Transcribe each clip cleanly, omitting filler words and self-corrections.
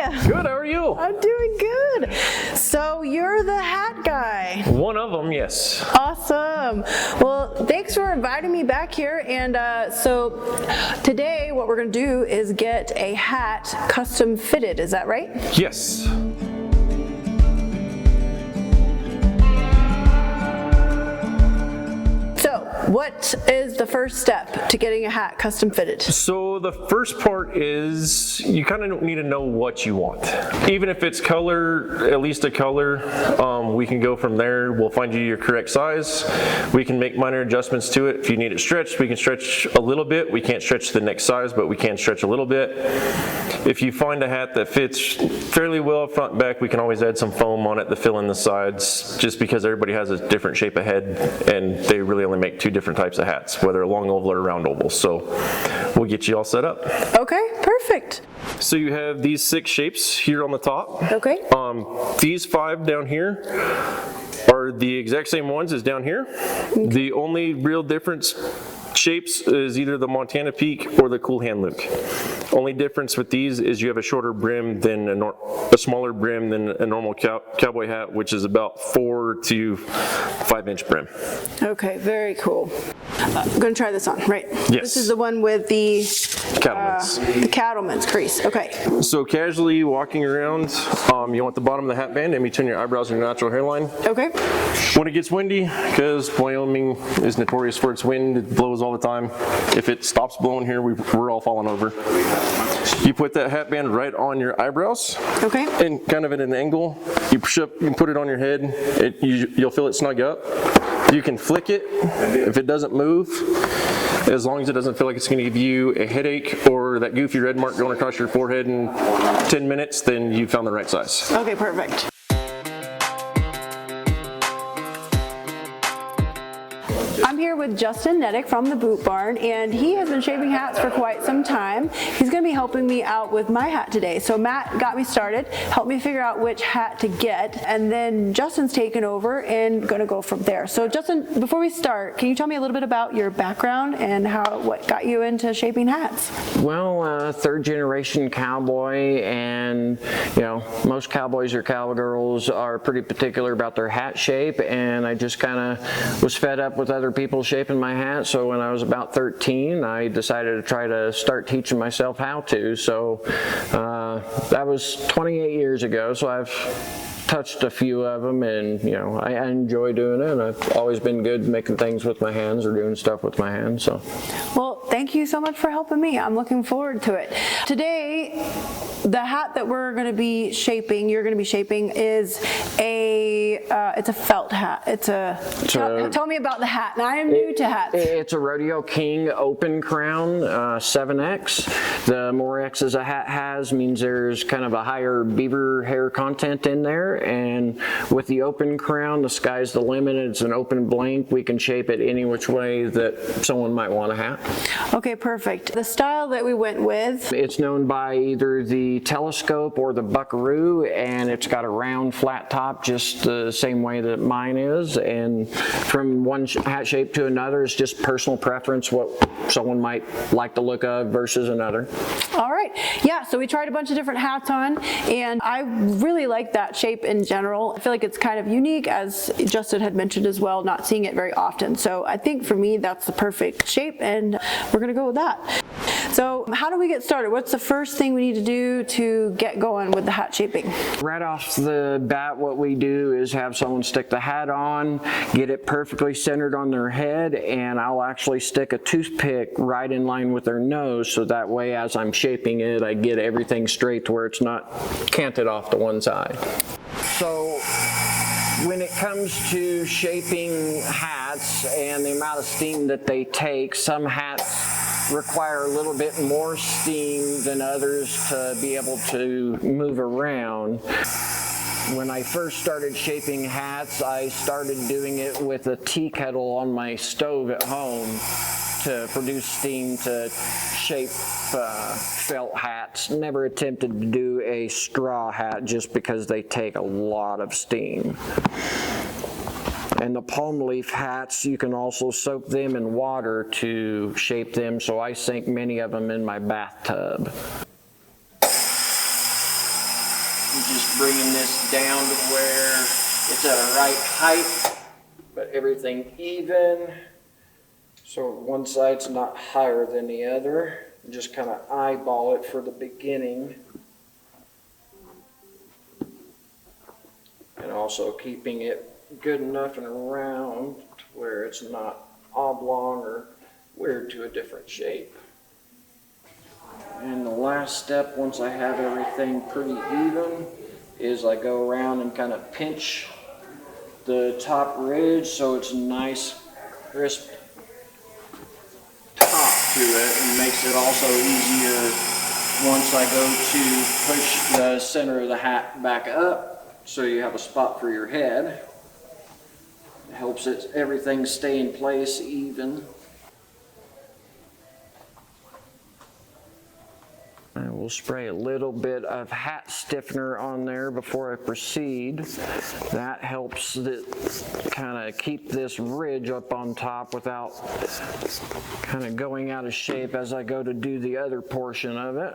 Good, how are you? I'm doing good. So you're the hat guy. One of them, yes. Awesome. Well, thanks for inviting me back here. And so today what we're going to do is get a hat custom fitted. Is that right? Yes. What is the first step to getting a hat custom fitted? So the first part is you kind of need to know what you want. Even if it's color, at least a color, we can go from there. We'll find you your correct size. We can make minor adjustments to it. If you need it stretched, we can stretch a little bit. We can't stretch the next size, but we can stretch a little bit. If you find a hat that fits fairly well front and back, we can always add some foam on it to fill in the sides, just because everybody has a different shape of head and they really only make two different types of hats, whether a long oval or round oval. So we'll get you all set up. Okay, perfect. So you have these 6 shapes here on the top. Okay. These 5 down here are the exact same ones as down here. Okay. The only real difference shapes is either the Montana Peak or the Cool Hand Luke. Only difference with these is you have a shorter brim than a smaller brim than a normal cowboy hat, which is about 4 to 5 inch brim. Okay, very cool. I'm going to try this on, right? Yes. This is the one with the cattleman's crease. Okay. So casually walking around, you want the bottom of the hat band in between your eyebrows and your natural hairline. Okay. When it gets windy, because Wyoming is notorious for its wind, it blows all the time. If it stops blowing here, we're all falling over. You put that hat band right on your eyebrows. Okay. And kind of at an angle. You push up, you put it on your head. You'll feel it snug up. You can flick it if it doesn't move, as long as it doesn't feel like it's going to give you a headache or that goofy red mark going across your forehead in 10 minutes, then you found the right size. Okay, perfect. I'm here with Justin Nettik from the Boot Barn, and he has been shaping hats for quite some time. He's going to be helping me out with my hat today. So Matt got me started, helped me figure out which hat to get, and then Justin's taken over and going to go from there. So Justin, before we start, can you tell me a little bit about your background and what got you into shaping hats? Well, third generation cowboy, and most cowboys or cowgirls are pretty particular about their hat shape, and I just kind of was fed up with other people shaping my hat. So when I was about 13, I decided to try to start teaching myself how to. So that was 28 years ago. So I've touched a few of them, and I enjoy doing it. I've always been good making things with my hands or doing stuff with my hands. So, well, thank you so much for helping me. I'm looking forward to it. Today, the hat that we're going to be shaping, you're going to be shaping, is it's a felt hat. Tell me about the hat. Now, I am new to hats. It's a Rodeo King open crown 7X. The more X's a hat has means there's kind of a higher beaver hair content in there. And with the open crown, the sky's the limit. It's an open blank. We can shape it any which way that someone might want a hat. Okay, perfect. The style that we went with, it's known by either the telescope or the buckaroo, and it's got a round flat top just the same way that mine is. And from one hat shape to another, it's just personal preference what someone might like the look of versus another. All right. Yeah, so we tried a bunch of different hats on, and I really like that shape in general. I feel like it's kind of unique, as Justin had mentioned as well, not seeing it very often. So I think for me, that's the perfect shape, and we're going to go with that. So how do we get started? What's the first thing we need to do to get going with the hat shaping? Right off the bat, what we do is have someone stick the hat on, get it perfectly centered on their head, and I'll actually stick a toothpick right in line with their nose, so that way as I'm shaping it, I get everything straight to where it's not canted off to one side. So when it comes to shaping hats and the amount of steam that they take, some hats require a little bit more steam than others to be able to move around. When I first started shaping hats, I started doing it with a tea kettle on my stove at home to produce steam to shape felt hats. Never attempted to do a straw hat just because they take a lot of steam. And the palm leaf hats, you can also soak them in water to shape them, so I sink many of them in my bathtub. just bringing this down to where it's at a right height, but everything even. So one side's not higher than the other. Just kind of eyeball it for the beginning. And also keeping it good enough and round to where it's not oblong or weird to a different shape. And the last step, once I have everything pretty even, is I go around and kind of pinch the top ridge so it's a nice crisp top to it, and makes it also easier once I go to push the center of the hat back up so you have a spot for your head. It helps everything stay in place even. I will spray a little bit of hat stiffener on there before I proceed. That helps kind of keep this ridge up on top without kind of going out of shape as I go to do the other portion of it.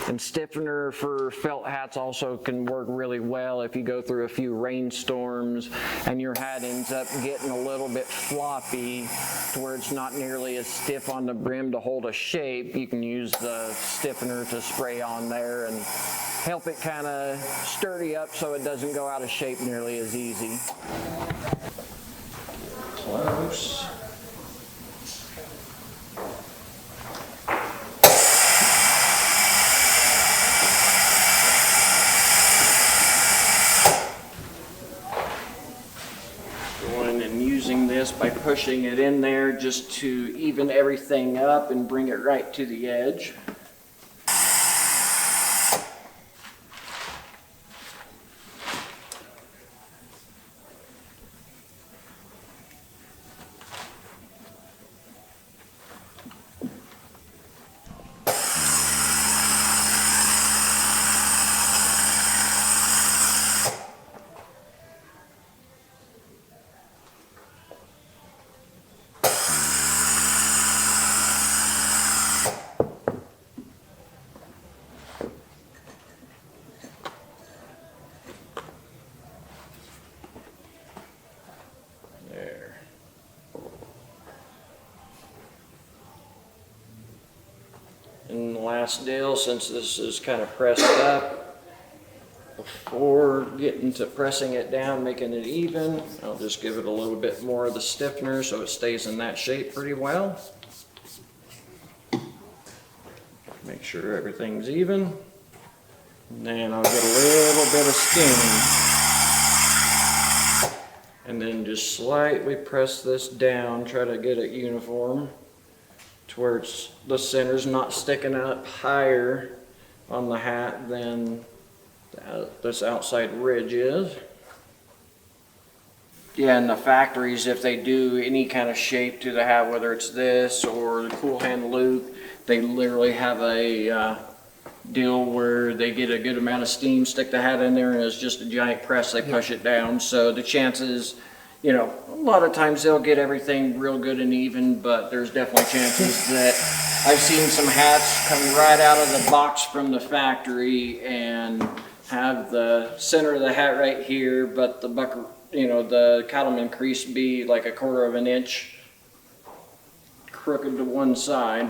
And stiffener for felt hats also can work really well if you go through a few rainstorms and your hat ends up getting a little bit floppy to where it's not nearly as stiff on the brim to hold a shape. You can use the stiffener to spray on there and help it kind of sturdy up so it doesn't go out of shape nearly as easy. Close. By pushing it in there just to even everything up and bring it right to the edge. And the last deal, since this is kind of pressed up, before getting to pressing it down, making it even, I'll just give it a little bit more of the stiffener so it stays in that shape pretty well. Make sure everything's even. And then I'll get a little bit of steam. And then just slightly press this down, try to get it uniform to where the center's not sticking up higher on the hat than this outside ridge is. Yeah, in the factories, if they do any kind of shape to the hat, whether it's this or the cool hand loop, they literally have a deal where they get a good amount of steam, stick the hat in there, and it's just a giant press, they push it down. So the chances, you know, a lot of times they'll get everything real good and even, but there's definitely chances that I've seen some hats come right out of the box from the factory and have the center of the hat right here, but the buckle, you know, the cattleman crease be like 1/4 of an inch crooked to one side,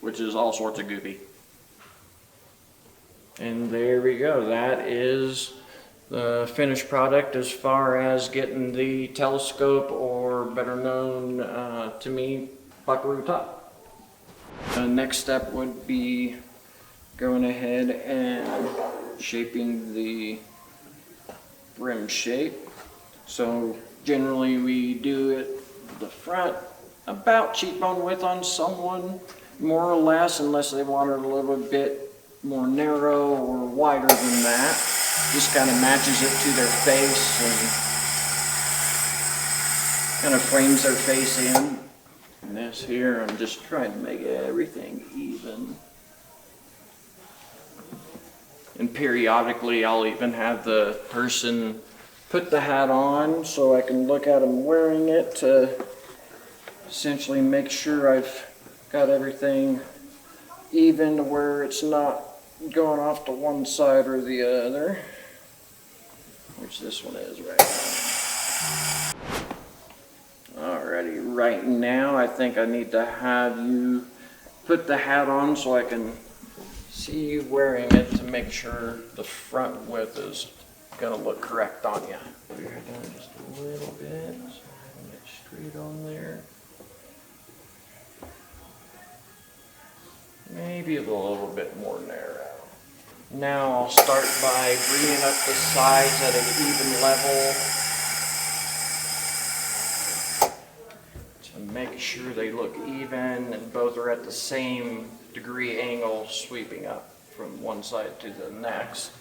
which is all sorts of goofy. And there we go. That is the finished product as far as getting the telescope, or better known to me, buckaroo top. The next step would be going ahead and shaping the brim shape. So generally we do it the front about cheekbone width on someone, more or less, unless they want it a little bit more narrow or wider than that. Just kind of matches it to their face and kind of frames their face in. And this here, I'm just trying to make everything even. And periodically I'll even have the person put the hat on so I can look at them wearing it to essentially make sure I've got everything even to where it's not going off to one side or the other, which this one is right now. Alrighty, right now I think I need to have you put the hat on so I can see you wearing it to make sure the front width is gonna look correct on you. Put your head down just a little bit, so I can get straight on there. Maybe a little bit more narrow. Now I'll start by bringing up the sides at an even level to make sure they look even and both are at the same degree angle sweeping up from one side to the next.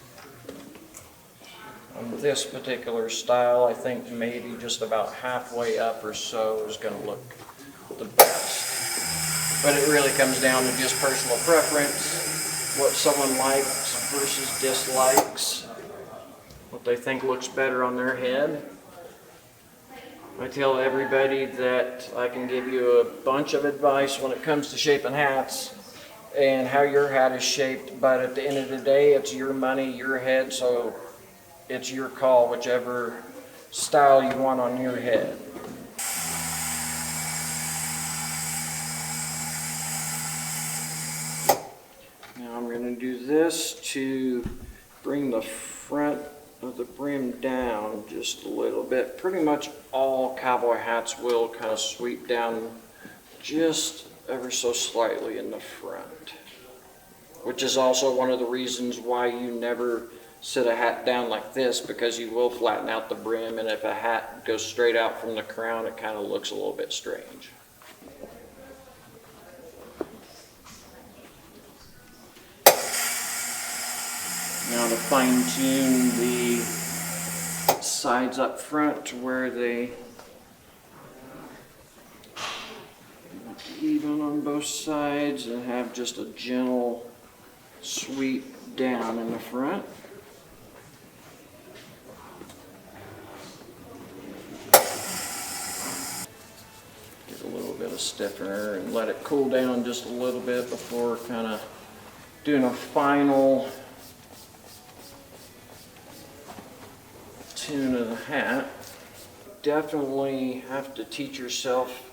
On this particular style, I think maybe just about halfway up or so is going to look the best. But it really comes down to just personal preference, what someone likes versus dislikes, what they think looks better on their head. I tell everybody that I can give you a bunch of advice when it comes to shaping hats and how your hat is shaped, but at the end of the day, it's your money, your head, so it's your call, whichever style you want on your head. Now I'm going to do this to bring the front of the brim down just a little bit. Pretty much all cowboy hats will kind of sweep down just ever so slightly in the front, which is also one of the reasons why you never sit a hat down like this, because you will flatten out the brim, and if a hat goes straight out from the crown, it kind of looks a little bit strange. Now to fine tune the sides up front to where they even on both sides and have just a gentle sweep down in the front. Get a little bit of stiffener and let it cool down just a little bit before kind of doing a final tune of the hat. Definitely have to teach yourself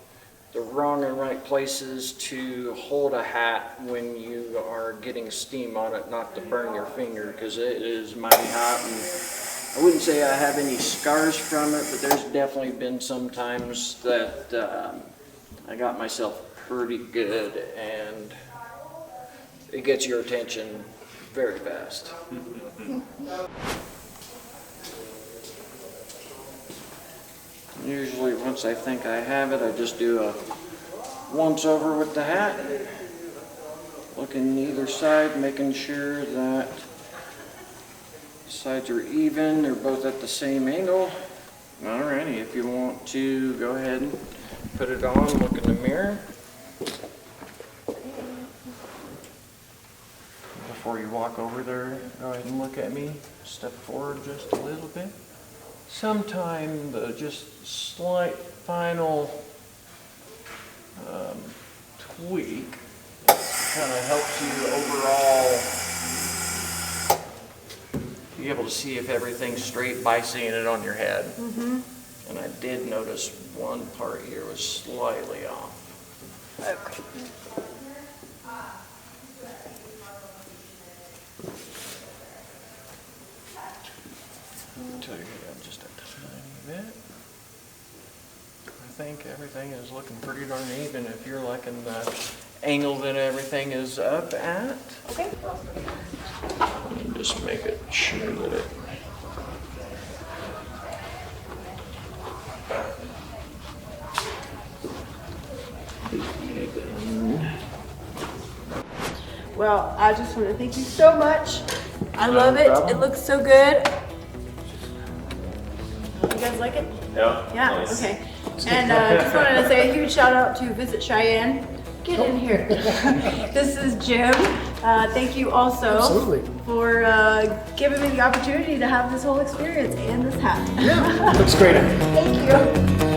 the wrong and right places to hold a hat when you are getting steam on it, not to burn your finger, because it is mighty hot. And I wouldn't say I have any scars from it, but there's definitely been some times that I got myself pretty good, and it gets your attention very fast. Usually once I think I have it, I just do a once over with the hat, looking either side, making sure that sides are even, they're both at the same angle. Alrighty, if you want to go ahead and put it on, look in the mirror. Before you walk over there, go ahead and look at me, step forward just a little bit. Sometime the just slight final tweak kind of helps you overall be able to see if everything's straight by seeing it on your head. Mm-hmm. And I did notice one part here was slightly off. Okay. Until your head just a tiny bit. I think everything is looking pretty darn even if you're liking the angle that everything is up at. Okay. And just make it sure that it even. Well, I just want to thank you so much. I love it. problem. It looks so good. You guys like it? Yeah. Yeah, Nice. okay. And just wanted to say a huge shout out to Visit Cheyenne. Get in here. This is Jim. Thank you also for giving me the opportunity to have this whole experience and this hat. Yeah, looks great. Thank you.